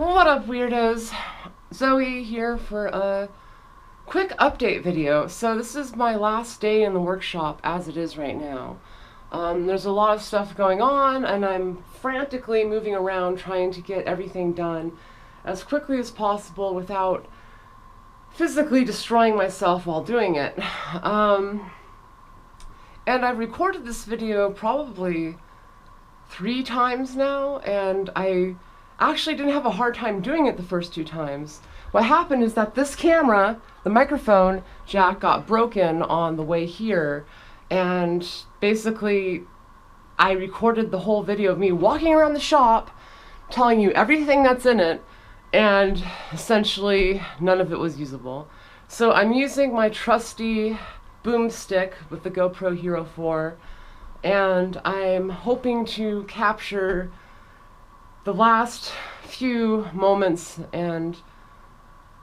What up, weirdos? Zoe here for a quick update video. So this is my last day in the workshop as it is right now. There's a lot of stuff going on and I'm frantically moving around trying to get everything done as quickly as possible without physically destroying myself while doing it. And I've recorded this video probably 3 times now, and I actually didn't have a hard time doing it the first 2 times. What happened is that this camera, the microphone jack, got broken on the way here, and basically I recorded the whole video of me walking around the shop telling you everything that's in it, and essentially none of it was usable. So I'm using my trusty boomstick with the GoPro Hero 4, and I'm hoping to capture the last few moments and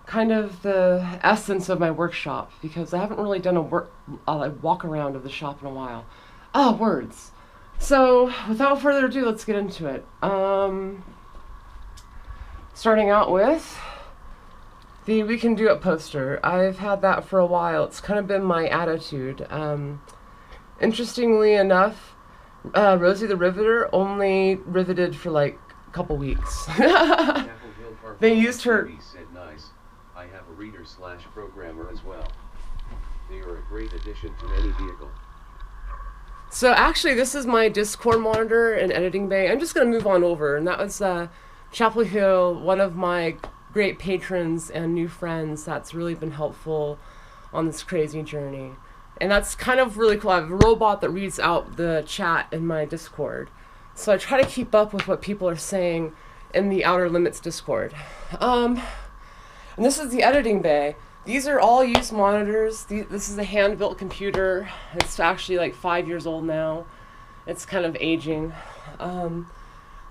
kind of the essence of my workshop, because I haven't really done a walk around of the shop in a while. Words. So without further ado, let's get into it. Starting out with the We Can Do It poster. I've had that for a while. It's kind of been my attitude. Interestingly enough, Rosie the Riveter only riveted for like a couple weeks. They used her. Said nice. I have a reader/programmer as well. They are a great addition to any vehicle. So actually, this is my Discord monitor and editing bay. I'm just gonna move on over, and that was Chapel Hill, one of my great patrons and new friends that's really been helpful on this crazy journey. And that's kind of really cool. I have a robot that reads out the chat in my Discord. So I try to keep up with what people are saying in the Outer Limits Discord. And this is the editing bay. These are all used monitors. This is a hand-built computer. It's actually like 5 years old now. It's kind of aging.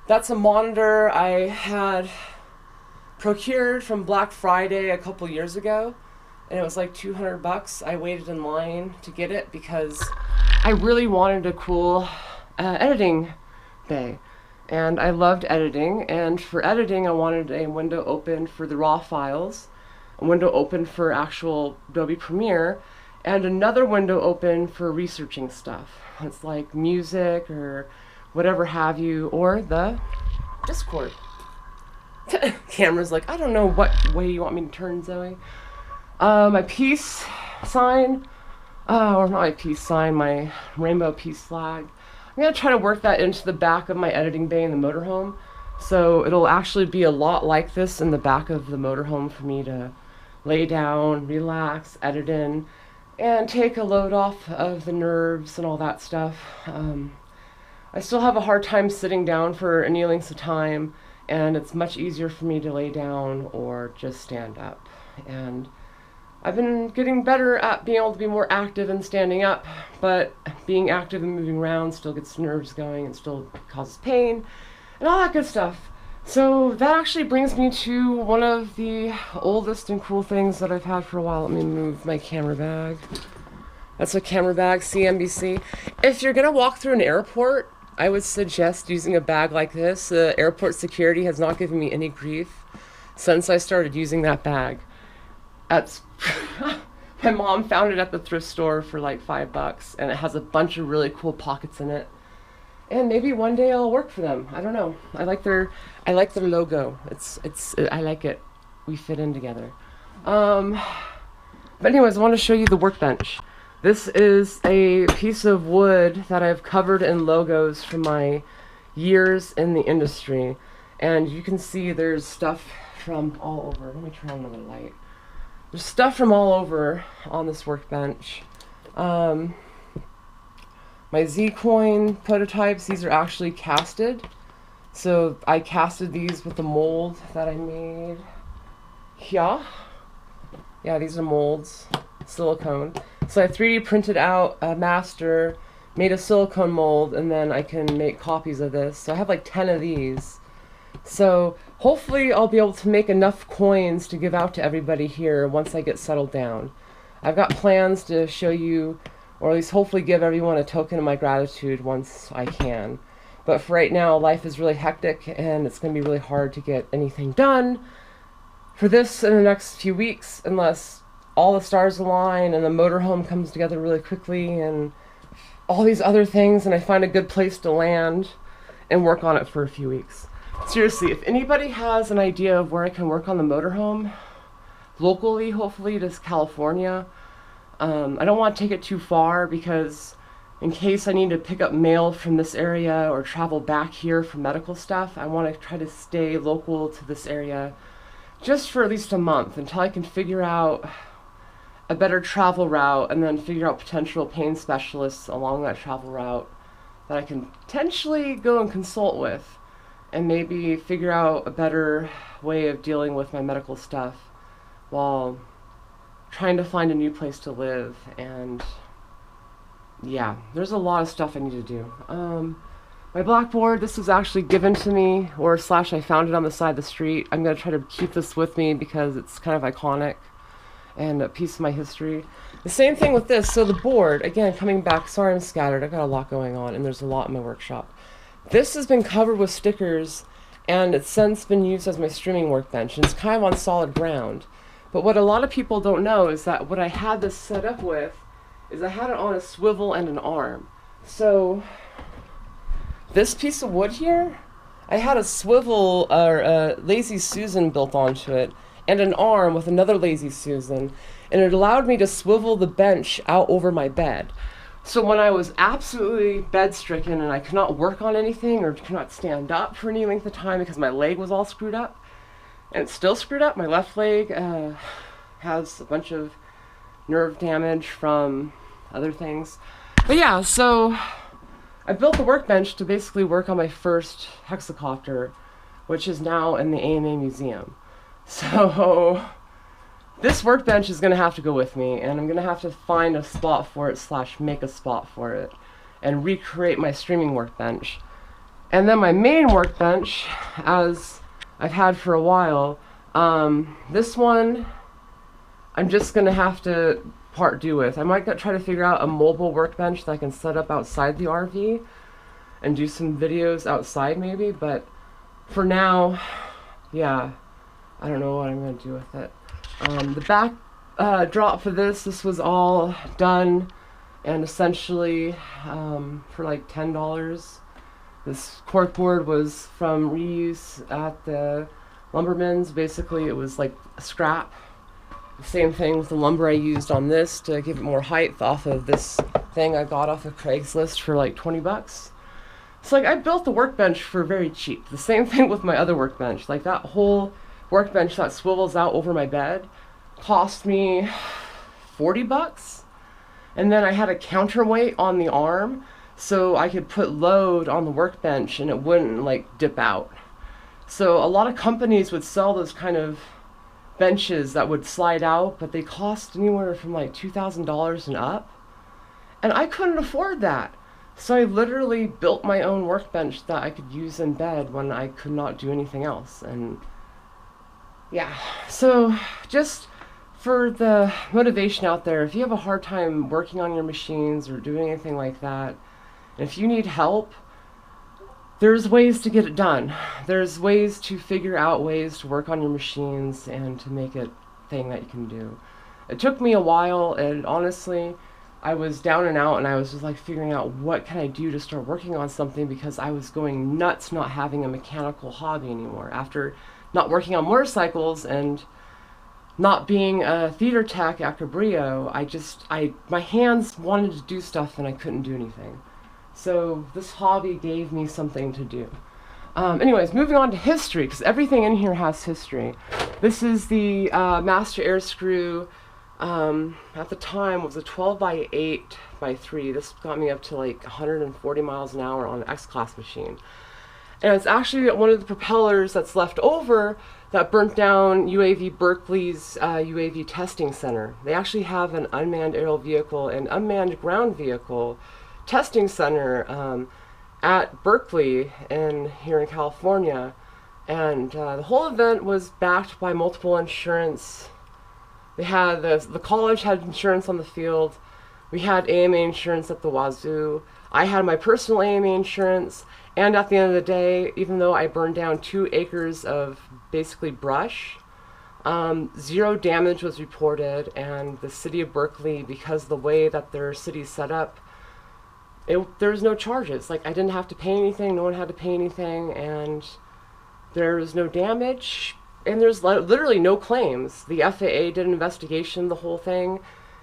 That's a monitor I had procured from Black Friday a couple years ago, and it was like $200. I waited in line to get it because I really wanted a cool editing bay, and I loved editing, and for editing I wanted a window open for the raw files, a window open for actual Adobe Premiere, and another window open for researching stuff. It's like music or whatever have you, or the Discord. Camera's like, I don't know what way you want me to turn, Zoe. My peace sign, or not my peace sign, my rainbow peace flag. I'm going to try to work that into the back of my editing bay in the motorhome. So it'll actually be a lot like this in the back of the motorhome for me to lay down, relax, edit in, and take a load off of the nerves and all that stuff. I still have a hard time sitting down for any lengths of time, and it's much easier for me to lay down or just stand up. And I've been getting better at being able to be more active and standing up, but being active and moving around still gets nerves going and still causes pain and all that good stuff. So that actually brings me to one of the oldest and cool things that I've had for a while. Let me move my camera bag. That's a camera bag, CNBC. If you're gonna walk through an airport, I would suggest using a bag like this. Airport security has not given me any grief since I started using that bag. That's my mom found it at the thrift store for like $5, and it has a bunch of really cool pockets in it. And maybe one day I'll work for them. I don't know. I like their logo. I like it. We fit in together. But anyways, I want to show you the Workbench. This is a piece of wood that I've covered in logos from my years in the industry. And you can see there's stuff from all over. Let me turn on another light. There's stuff from all over on this Workbench. My Z-Coin prototypes, these are actually casted. So I casted these with the mold that I made here. Yeah, these are molds, silicone. So I 3D printed out a master, made a silicone mold, and then I can make copies of this. So I have like 10 of these. So hopefully I'll be able to make enough coins to give out to everybody here once I get settled down. I've got plans to show you, or at least hopefully give everyone a token of my gratitude once I can. But for right now, life is really hectic, and it's going to be really hard to get anything done for this in the next few weeks, unless all the stars align and the motorhome comes together really quickly and all these other things, and I find a good place to land and work on it for a few weeks. Seriously, if anybody has an idea of where I can work on the motorhome, locally, hopefully to California, I don't want to take it too far, because in case I need to pick up mail from this area or travel back here for medical stuff, I want to try to stay local to this area just for at least a month until I can figure out a better travel route, and then figure out potential pain specialists along that travel route that I can potentially go and consult with, and maybe figure out a better way of dealing with my medical stuff while trying to find a new place to live. And yeah, there's a lot of stuff I need to do. My blackboard, this was actually given to me, or slash I found it on the side of the street. I'm going to try to keep this with me because it's kind of iconic and a piece of my history. The same thing with this. So the board, again, coming back, sorry I'm scattered, I've got a lot going on and there's a lot in my workshop. This has been covered with stickers, and it's since been used as my streaming workbench, and it's kind of on solid ground. But what a lot of people don't know is that what I had this set up with is I had it on a swivel and an arm. So this piece of wood here, I had a swivel, or a Lazy Susan built onto it, and an arm with another Lazy Susan, and it allowed me to swivel the bench out over my bed. So when I was absolutely bed-stricken and I could not work on anything or could not stand up for any length of time because my leg was all screwed up, and it's still screwed up, my left leg has a bunch of nerve damage from other things. But yeah, so I built the workbench to basically work on my first hexacopter, which is now in the AMA Museum. So this workbench is going to have to go with me, and I'm going to have to find a spot for it slash make a spot for it and recreate my streaming workbench. And then my main workbench, as I've had for a while, this one I'm just going to have to part do with. I might try to figure out a mobile workbench that I can set up outside the RV and do some videos outside maybe, but for now, yeah, I don't know what I'm going to do with it. The back drop for this was all done and essentially for like $10. This corkboard was from reuse at the lumberman's. Basically, it was like a scrap. The same thing with the lumber I used on this to give it more height off of this thing I got off of Craigslist for like 20 bucks. So like I built the workbench for very cheap. The same thing with my other workbench. Like that whole workbench that swivels out over my bed cost me 40 bucks. And then I had a counterweight on the arm so I could put load on the workbench and it wouldn't like dip out. So a lot of companies would sell those kind of benches that would slide out, but they cost anywhere from like $2,000 and up. And I couldn't afford that. So I literally built my own workbench that I could use in bed when I could not do anything else. And yeah, so just for the motivation out there, if you have a hard time working on your machines or doing anything like that, and if you need help, there's ways to get it done. There's ways to figure out ways to work on your machines and to make it a thing that you can do. It took me a while, and honestly, I was down and out, and I was just like figuring out what can I do to start working on something, because I was going nuts not having a mechanical hobby anymore. After not working on motorcycles and not being a theater tech after Brio, my hands wanted to do stuff and I couldn't do anything. So this hobby gave me something to do. Anyways, moving on to history, because everything in here has history. This is the master air screw. At the time was a 12 by 8 by 3. This got me up to like 140 miles an hour on an X-Class machine. And it's actually one of the propellers that's left over that burnt down UAV Berkeley's UAV testing center. They actually have an unmanned aerial vehicle and unmanned ground vehicle testing center at Berkeley here in California. And the whole event was backed by multiple insurance. They had the college had insurance on the field. We had AMA insurance at the wazoo. I had my personal AMA insurance, and at the end of the day, even though I burned down 2 acres of basically brush, 0 damage was reported, and the city of Berkeley, because of the way that their city's set up, there was no charges. Like, I didn't have to pay anything, no one had to pay anything, and there was no damage, and there's literally no claims. The FAA did an investigation, the whole thing,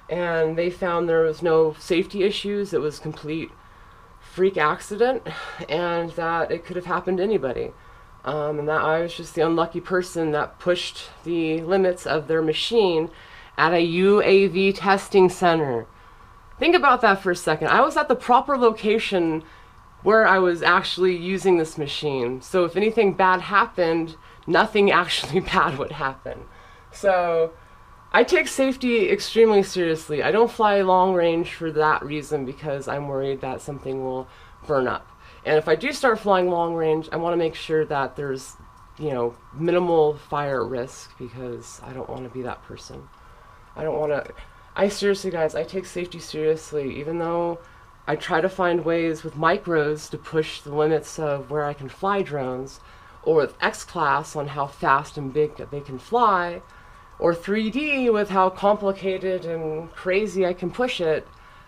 and they found there was no safety issues. It was complete freak accident, and that it could have happened to anybody. And that I was just the unlucky person that pushed the limits of their machine at a UAV testing center. Think about that for a second. I was at the proper location where I was actually using this machine. So if anything bad happened, nothing actually bad would happen. So I take safety extremely seriously. I don't fly long range for that reason, because I'm worried that something will burn up. And if I do start flying long range, I want to make sure that there's, minimal fire risk, because I don't want to be that person. I seriously, guys, I take safety seriously, even though I try to find ways with micros to push the limits of where I can fly drones, or with X-Class on how fast and big they can fly, or 3D with how complicated and crazy I can push it.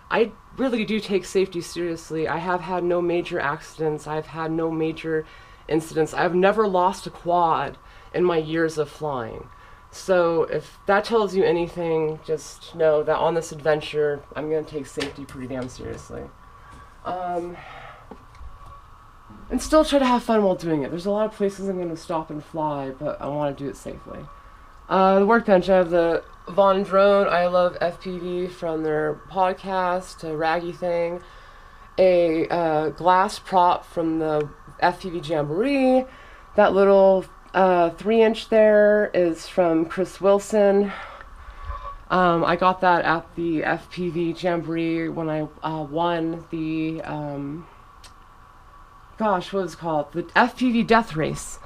I really do take safety seriously. I have had no major accidents. I've had no major incidents. I've never lost a quad in my years of flying. So if that tells you anything, just know that on this adventure, I'm going to take safety pretty damn seriously. And still try to have fun while doing it. There's a lot of places I'm going to stop and fly, but I want to do it safely. The Workbench, I have the Vaughn drone. I love FPV from their podcast, a raggy thing. A glass prop from the FPV Jamboree. That little 3-inch there is from Chris Wilson. I got that at the FPV Jamboree when I won the, what was it called? The FPV Death Race.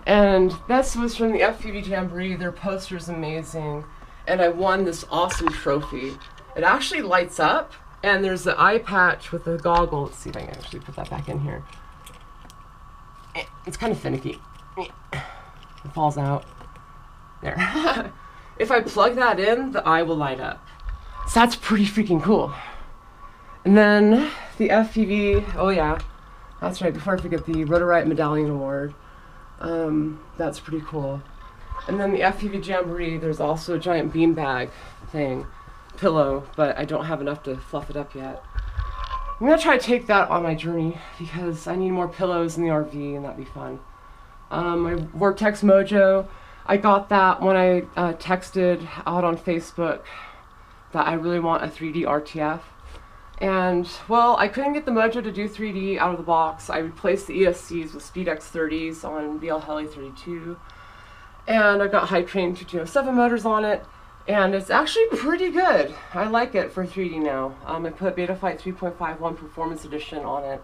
And this was from the FPV Jamboree. Their poster's amazing. And I won this awesome trophy. It actually lights up, and there's the eye patch with the goggle. Let's see if I can actually put that back in here. It's kind of finicky. It falls out. There. If I plug that in, the eye will light up. So that's pretty freaking cool. And then the FPV, oh yeah, that's right, before I forget, the Rotorite Medallion Award. That's pretty cool. And then the FPV Jamboree, there's also a giant beanbag thing, pillow, but I don't have enough to fluff it up yet. I'm gonna try to take that on my journey, because I need more pillows in the RV, and that'd be fun. My Vortex Mojo, I got that when I texted out on Facebook that I really want a 3D RTF. And, well, I couldn't get the Mojo to do 3D out of the box. I replaced the ESCs with SpeedX 30s on BL Heli 32. And I've got High Train 2207 motors on it. And it's actually pretty good. I like it for 3D now. I put Betaflight 3.51 Performance Edition on it.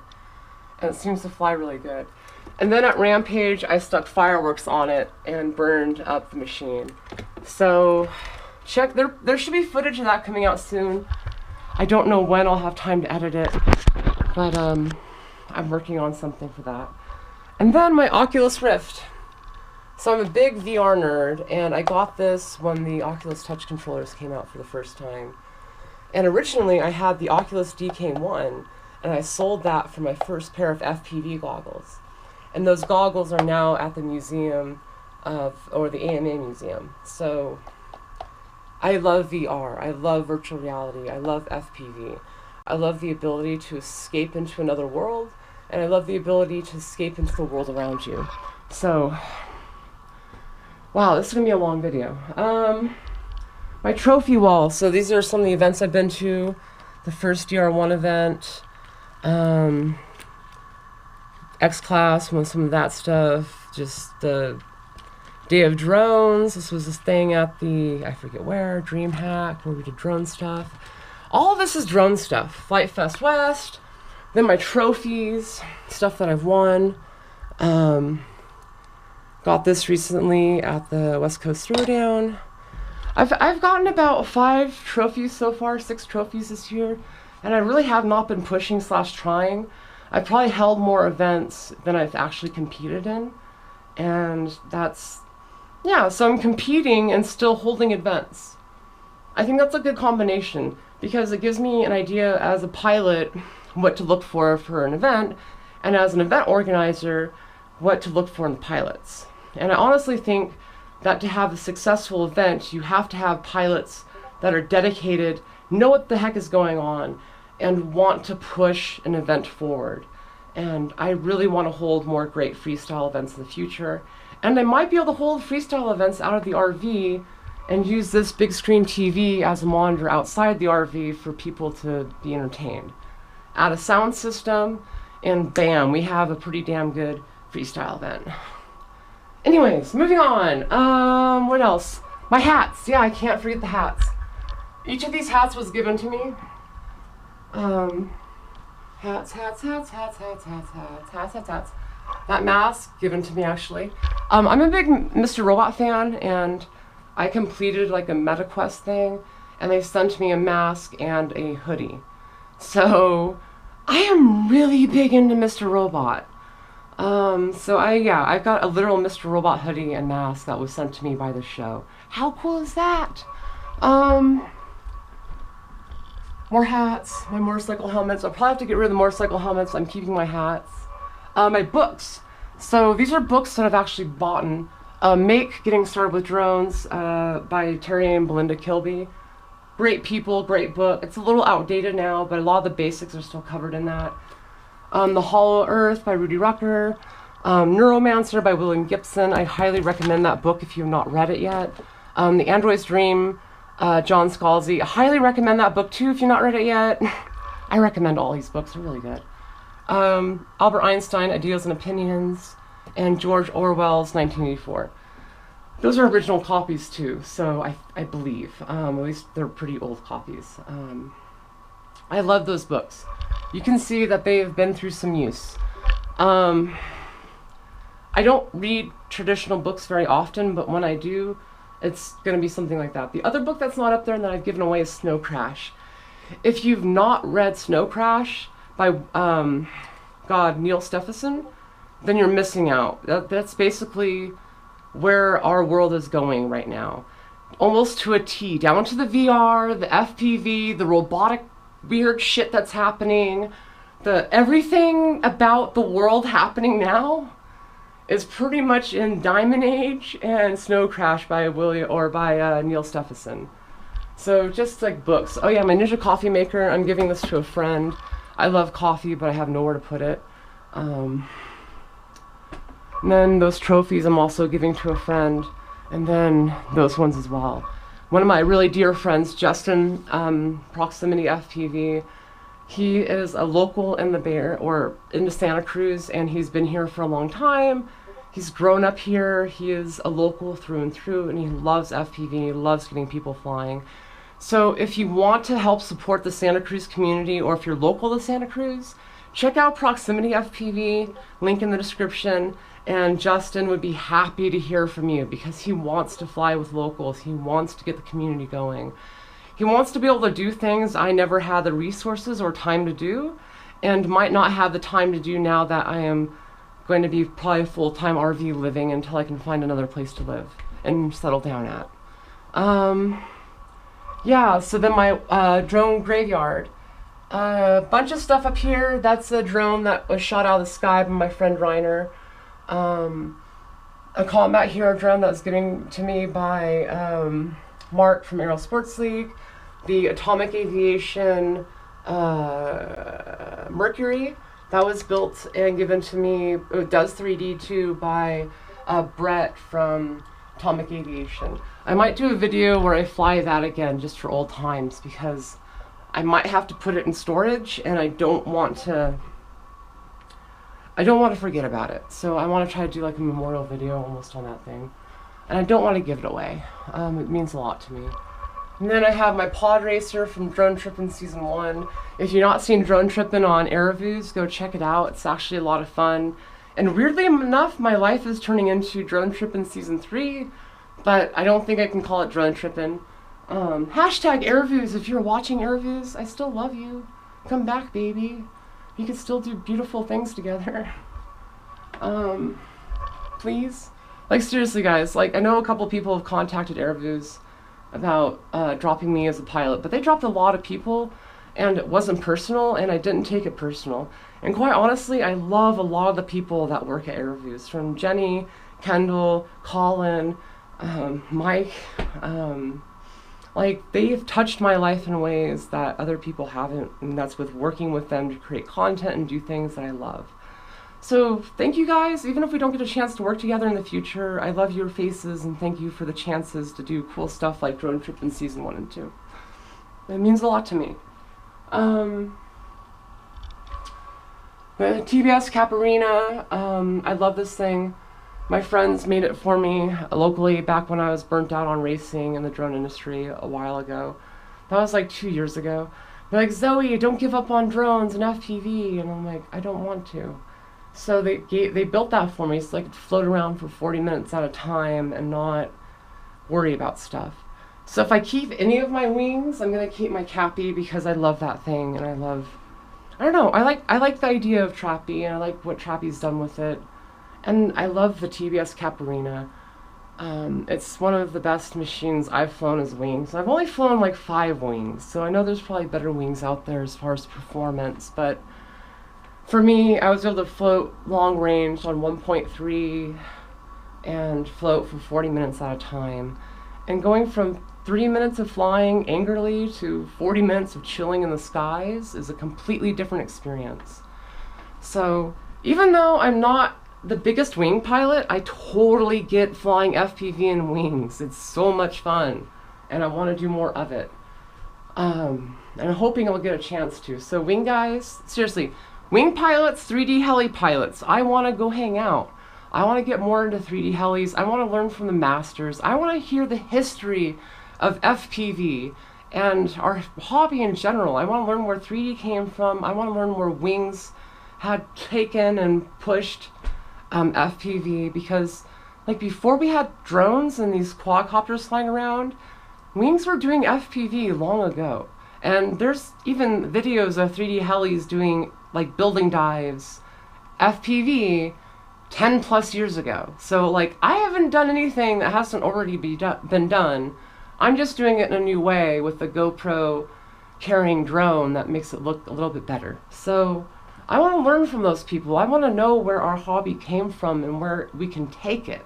And it seems to fly really good. And then at Rampage, I stuck fireworks on it and burned up the machine. So, check. There should be footage of that coming out soon. I don't know when I'll have time to edit it, but I'm working on something for that. And then my Oculus Rift. So I'm a big VR nerd, and I got this when the Oculus Touch controllers came out for the first time. And originally I had the Oculus DK1, and I sold that for my first pair of FPV goggles. And those goggles are now at the museum or the AMA museum. So I love VR, I love virtual reality, I love FPV. I love the ability to escape into another world, and I love the ability to escape into the world around you. So, wow, this is going to be a long video. My trophy wall, so these are some of the events I've been to. The first DR1 event, X-Class, won some of that stuff, just the Day of Drones. This was this thing at the, I forget where, DreamHack, where we did drone stuff. All of this is drone stuff. Flight Fest West, then my trophies, stuff that I've won. Got this recently at the West Coast Throwdown. I've gotten about 5 trophies so far, 6 trophies this year, and I really have not been pushing / trying. I've probably held more events than I've actually competed in, and that's, yeah, so I'm competing and still holding events. I think that's a good combination because it gives me an idea as a pilot what to look for an event, and as an event organizer what to look for in the pilots. And I honestly think that to have a successful event, you have to have pilots that are dedicated, know what the heck is going on, and want to push an event forward. And I really want to hold more great freestyle events in the future. And I might be able to hold freestyle events out of the RV and use this big screen TV as a monitor outside the RV for people to be entertained. Add a sound system, and bam, we have a pretty damn good freestyle event. Anyways, moving on. What else? My hats. Yeah, I can't forget the hats. Each of these hats was given to me. Hats. That mask given to me actually. I'm a big Mr. Robot fan, and I completed like a MetaQuest thing, and they sent me a mask and a hoodie. So I am really big into Mr. Robot. So I've got a literal Mr. Robot hoodie and mask that was sent to me by the show. How cool is that? More hats, my motorcycle helmets. I'll probably have to get rid of the motorcycle helmets. I'm keeping my hats. My books. So these are books that I've actually bought. Make Getting Started with Drones by Terry and Belinda Kilby. Great people, great book. It's a little outdated now, but a lot of the basics are still covered in that. The Hollow Earth by Rudy Rucker. Neuromancer by William Gibson. I highly recommend that book if you have not read it yet. The Android's Dream, John Scalzi. I highly recommend that book too if you've not read it yet. I recommend all these books, they're really good. Albert Einstein, Ideas and Opinions, and George Orwell's 1984. Those are original copies too, so I believe. At least they're pretty old copies. I love those books. You can see that they have been through some use. I don't read traditional books very often, but when I do, it's going to be something like that. The other book that's not up there and that I've given away is Snow Crash. If you've not read Snow Crash by Neil Stephenson, then you're missing out. That's basically where our world is going right now. Almost to a T, down to the VR, the FPV, the robotic weird shit that's happening, everything about the world happening now is pretty much in Diamond Age and Snow Crash by Neil Stephenson. So just like books. Oh yeah, my Ninja coffee maker, I'm giving this to a friend. I love coffee, but I have nowhere to put it. And then those trophies I'm also giving to a friend, and then those ones as well. One of my really dear friends, Justin, Proximity FPV, he is a local in the Bay Area, or into Santa Cruz, and he's been here for a long time. He's grown up here. He is a local through and through, and he loves FPV, and he loves getting people flying. So if you want to help support the Santa Cruz community, or if you're local to Santa Cruz, check out Proximity FPV, link in the description, and Justin would be happy to hear from you because he wants to fly with locals. He wants to get the community going. He wants to be able to do things I never had the resources or time to do, and might not have the time to do now that I am going to be probably full-time RV living until I can find another place to live and settle down at. Yeah, so then my drone graveyard. A bunch of stuff up here. That's a drone that was shot out of the sky by my friend Reiner. A combat hero drone that was given to me by Mark from Aero Sports League. The Atomic Aviation Mercury that was built and given to me. It does 3D too by Brett from Atomic Aviation. I might do a video where I fly that again just for old times because I might have to put it in storage and I don't want to forget about it. So I want to try to do like a memorial video almost on that thing. And I don't want to give it away. It means a lot to me. And then I have my pod racer from Drone Trippin' Season 1. If you've not seen Drone Trippin' on Aeroviews, go check it out. It's actually a lot of fun. And weirdly enough, my life is turning into Drone Trippin' Season 3 but I don't think I can call it drone tripping. Hashtag Airviews, if you're watching Airviews, I still love you. Come back, baby. We can still do beautiful things together. Please. Like, seriously, guys, like, I know a couple people have contacted Airviews about dropping me as a pilot, but they dropped a lot of people, and it wasn't personal, and I didn't take it personal. And quite honestly, I love a lot of the people that work at Airviews, from Jenny, Kendall, Colin, Mike. Like, they've touched my life in ways that other people haven't, and that's with working with them to create content and do things that I love. So thank you guys. Even if we don't get a chance to work together in the future, I love your faces, and thank you for the chances to do cool stuff like Drone Trip in Season 1 and 2. It means a lot to me. The TBS Caparina, I love this thing. My friends made it for me locally back when I was burnt out on racing in the drone industry a while ago. That was like 2 years ago. They're like, Zoe, don't give up on drones and FPV. And I'm like, I don't want to. So they built that for me so I could float around for 40 minutes at a time and not worry about stuff. So if I keep any of my wings, I'm going to keep my Cappy because I love that thing, and I don't know, I like the idea of Trappy, and I like what Trappy's done with it. And I love the TBS Caparina. It's one of the best machines I've flown as wings. I've only flown like 5 wings, so I know there's probably better wings out there as far as performance, but for me, I was able to float long range on 1.3 and float for 40 minutes at a time. And going from 3 minutes of flying angrily to 40 minutes of chilling in the skies is a completely different experience. So even though I'm not the biggest wing pilot, I totally get flying FPV and wings. It's so much fun, and I want to do more of it. And I'm hoping I'll get a chance to. So wing guys, seriously, wing pilots, 3D heli pilots, I want to go hang out. I want to get more into 3D helis. I want to learn from the masters. I want to hear the history of FPV and our hobby in general. I want to learn where 3D came from. I want to learn where wings had taken and pushed FPV, because like before we had drones and these quadcopters flying around, wings were doing FPV long ago. And there's even videos of 3D helis doing like building dives, FPV, 10 plus years ago. So like, I haven't done anything that hasn't already been done. I'm just doing it in a new way with the GoPro carrying drone that makes it look a little bit better. So I want to learn from those people. I want to know where our hobby came from and where we can take it.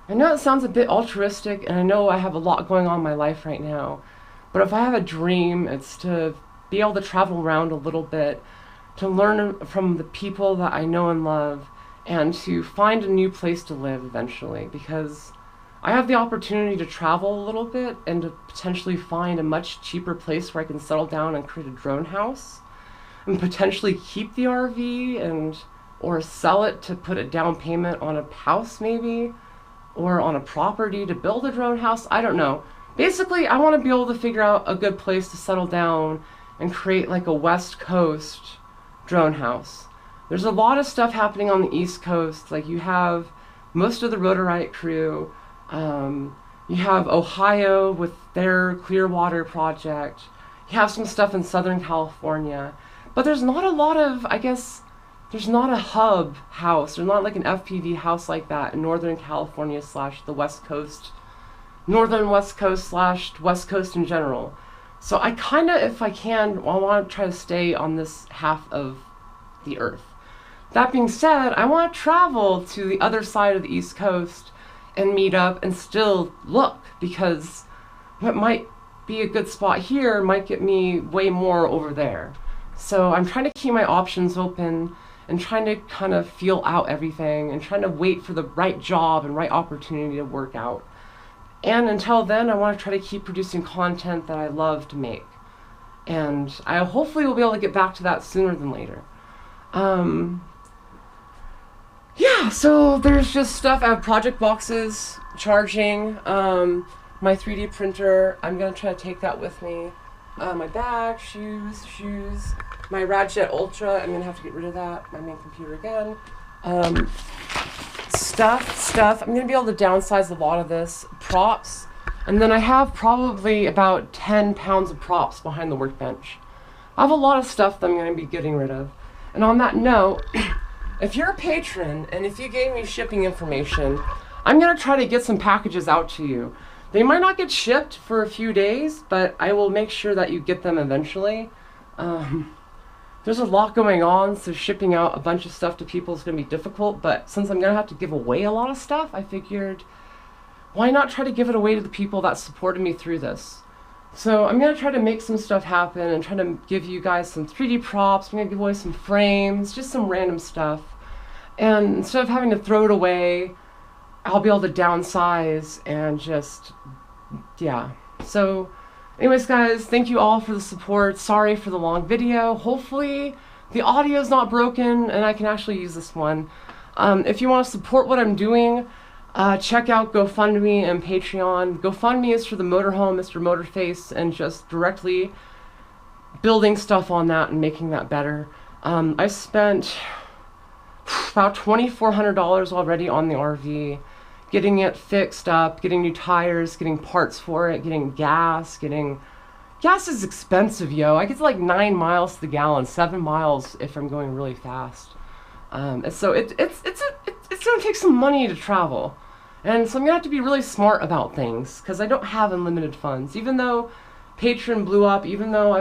I know it sounds a bit altruistic, and I know I have a lot going on in my life right now, but if I have a dream, it's to be able to travel around a little bit, to learn from the people that I know and love, and to find a new place to live eventually, because I have the opportunity to travel a little bit and to potentially find a much cheaper place where I can settle down and create a drone house and potentially keep the RV or sell it to put a down payment on a house maybe, or on a property to build a drone house. I don't know. Basically, I want to be able to figure out a good place to settle down and create like a West Coast drone house. There's a lot of stuff happening on the East Coast. Like, you have most of the Rotorite crew. You have Ohio with their Clearwater project. You have some stuff in Southern California. But there's not a lot of, I guess, there's not a hub house. There's not like an FPV house like that in Northern California / the West Coast. Northern West Coast / West Coast in general. So I kind of, if I can, I want to try to stay on this half of the earth. That being said, I want to travel to the other side of the East Coast and meet up and still look, because what might be a good spot here might get me way more over there. So I'm trying to keep my options open and trying to kind of feel out everything and trying to wait for the right job and right opportunity to work out. And until then, I want to try to keep producing content that I love to make. And I hopefully will be able to get back to that sooner than later. Yeah, so there's just stuff. I have project boxes, charging, my 3D printer. I'm going to try to take that with me. My bag, shoes. My Radjet Ultra, I'm going to have to get rid of that. My main computer again. stuff. I'm going to be able to downsize a lot of this. Props. And then I have probably about 10 pounds of props behind the workbench. I have a lot of stuff that I'm going to be getting rid of. And on that note, if you're a patron and if you gave me shipping information, I'm going to try to get some packages out to you. They might not get shipped for a few days, but I will make sure that you get them eventually. There's a lot going on, so shipping out a bunch of stuff to people is going to be difficult, but since I'm going to have to give away a lot of stuff, I figured, why not try to give it away to the people that supported me through this? So I'm going to try to make some stuff happen and try to give you guys some 3D props. I'm going to give away some frames, just some random stuff. And instead of having to throw it away, I'll be able to downsize and just, yeah. So anyways, guys, thank you all for the support. Sorry for the long video. Hopefully the audio is not broken and I can actually use this one. If you want to support what I'm doing, check out GoFundMe and Patreon. GoFundMe is for the motorhome, Mr. Motorface, and just directly building stuff on that and making that better. I spent about $2,400 already on the RV, getting it fixed up, getting new tires, getting parts for it, getting gas. Gas is expensive, yo. I get like 9 miles to the gallon, 7 miles if I'm going really fast. And so it's gonna take some money to travel, and so I'm gonna have to be really smart about things because I don't have unlimited funds. Even though Patreon blew up, even though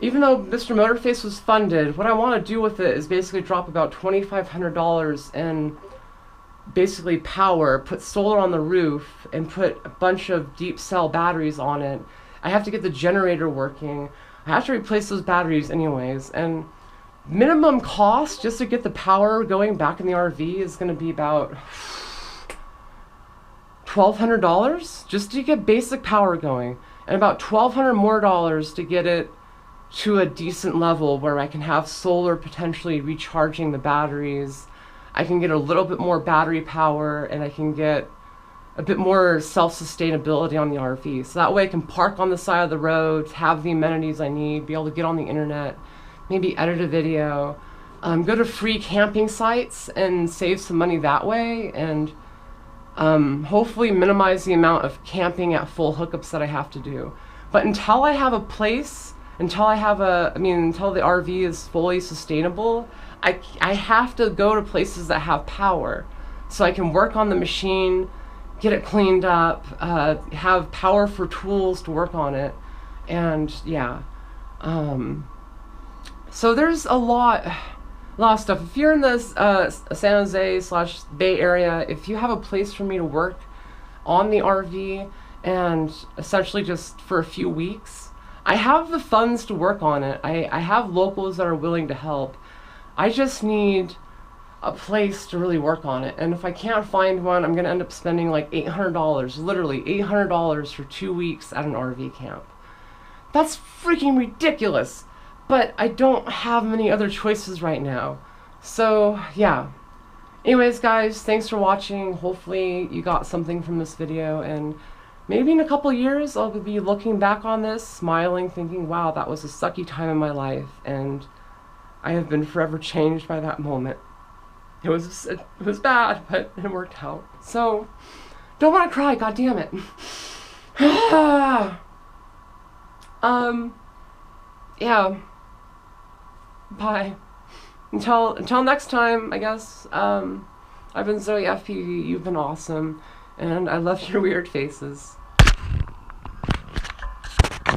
Mr. Motorface was funded, what I want to do with it is basically drop about $2,500 and basically power, put solar on the roof, and put a bunch of deep cell batteries on it. I have to get the generator working. I have to replace those batteries anyways, and minimum cost just to get the power going back in the RV is going to be about $1,200 just to get basic power going, and about $1,200 more to get it to a decent level where I can have solar potentially recharging the batteries. I can get a little bit more battery power, and I can get a bit more self-sustainability on the RV. So that way I can park on the side of the road, have the amenities I need, be able to get on the internet, maybe edit a video, go to free camping sites and save some money that way, and hopefully minimize the amount of camping at full hookups that I have to do. But until I have a place, until the RV is fully sustainable, I have to go to places that have power so I can work on the machine, get it cleaned up, have power for tools to work on it, and yeah. So there's a lot of stuff. If you're in this San Jose / Bay Area, if you have a place for me to work on the RV and essentially just for a few weeks, I have the funds to work on it. I have locals that are willing to help. I just need a place to really work on it. And if I can't find one, I'm going to end up spending like $800, literally $800 for 2 weeks at an RV camp. That's freaking ridiculous. But I don't have many other choices right now. So, yeah. Anyways, guys, thanks for watching. Hopefully you got something from this video, and maybe in a couple years I'll be looking back on this, smiling, thinking, wow, that was a sucky time in my life, and I have been forever changed by that moment. It was bad, but it worked out. So, don't want to cry, god damn it. Yeah. Bye. Until next time, I guess. I've been Zoe FPV. You've been awesome, and I love your weird faces.